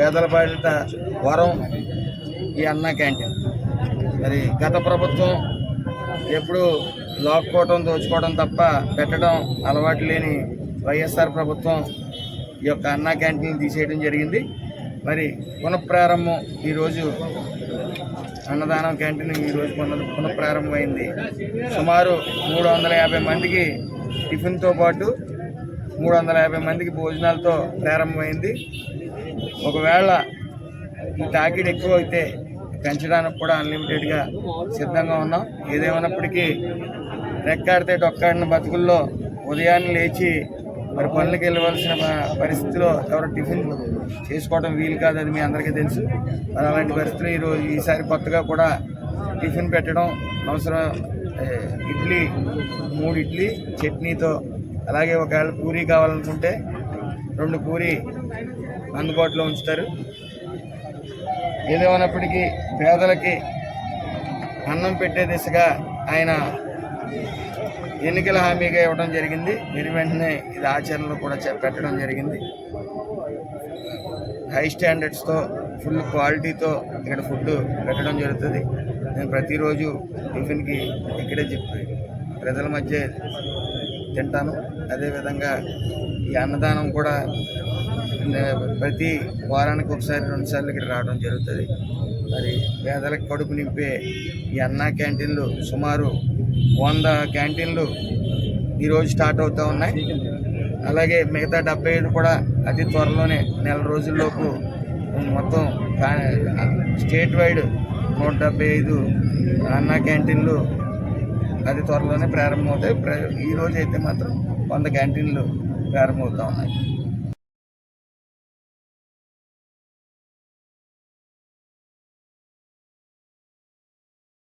పేదల బాధ్యత వరం ఈ అన్నా క్యాంటీన్. మరి గత ప్రభుత్వం ఎప్పుడు లాక్కోవటం దోచుకోవడం తప్ప పెట్టడం అలవాటు లేని వైఎస్ఆర్ ప్రభుత్వం ఈ యొక్క అన్నా క్యాంటీన్ తీసేయడం జరిగింది. మరి పునఃప్రారంభం ఈరోజు అన్నదానం క్యాంటీన్ ఈరోజు పునఃప్రారంభమైంది. సుమారు 350 మందికి టిఫిన్తో పాటు 350 మందికి భోజనాలతో ప్రారంభమైంది. ఒకవేళ ఈ తాకిడి ఎక్కువ అయితే పెంచడానికి కూడా అన్లిమిటెడ్గా సిద్ధంగా ఉన్నాం. ఏదేమైనప్పటికీ రెక్కాడితే డొక్కాడిన బతుకుల్లో ఉదయాన్నే లేచి మరి పనులకు వెళ్ళవలసిన పరిస్థితిలో ఎవరు టిఫిన్ చేసుకోవడం వీలు కాదు, అది మీ అందరికీ తెలుసు. మరి అలాంటి పరిస్థితులు ఈసారి కొత్తగా కూడా టిఫిన్ పెట్టడం అవసరం. ఇడ్లీ 3 ఇడ్లీ చట్నీతో, అలాగే ఒకవేళ పూరీ కావాలనుకుంటే 2 పూరీ అందుబాటులో ఉంచుతారు. ఏదేమైనప్పటికీ పేదలకి అన్నం పెట్టే దిశగా ఆయన ఎన్నికల హామీగా ఇవ్వడం జరిగింది. దీని వెంటనే ఇది ఆచరణలో కూడా పెట్టడం జరిగింది. హై స్టాండర్డ్స్తో ఫుల్ క్వాలిటీతో ఇక్కడ ఫుడ్ పెట్టడం జరుగుతుంది. నేను ప్రతిరోజు టిఫిన్కి ఇక్కడే చెప్పి ప్రజల మధ్య తింటాను. అదేవిధంగా ఈ అన్నదానం కూడా ప్రతి వారానికి ఒకసారి 2 సార్లు ఇక్కడ రావడం జరుగుతుంది. మరి పేదలకు కడుపు నింపే ఈ అన్నా క్యాంటీన్లు సుమారు 100 క్యాంటీన్లు ఈరోజు స్టార్ట్ అవుతూ ఉన్నాయి. అలాగే మిగతా 75 కూడా అతి త్వరలోనే నెల రోజుల్లోపు మొత్తం స్టేట్ వైడ్ 175 అన్నా క్యాంటీన్లు అతి త్వరలోనే ప్రారంభమవుతాయి. ఈరోజు అయితే మాత్రం 100 క్యాంటీన్లు ప్రారంభమవుతూ ఉన్నాయి.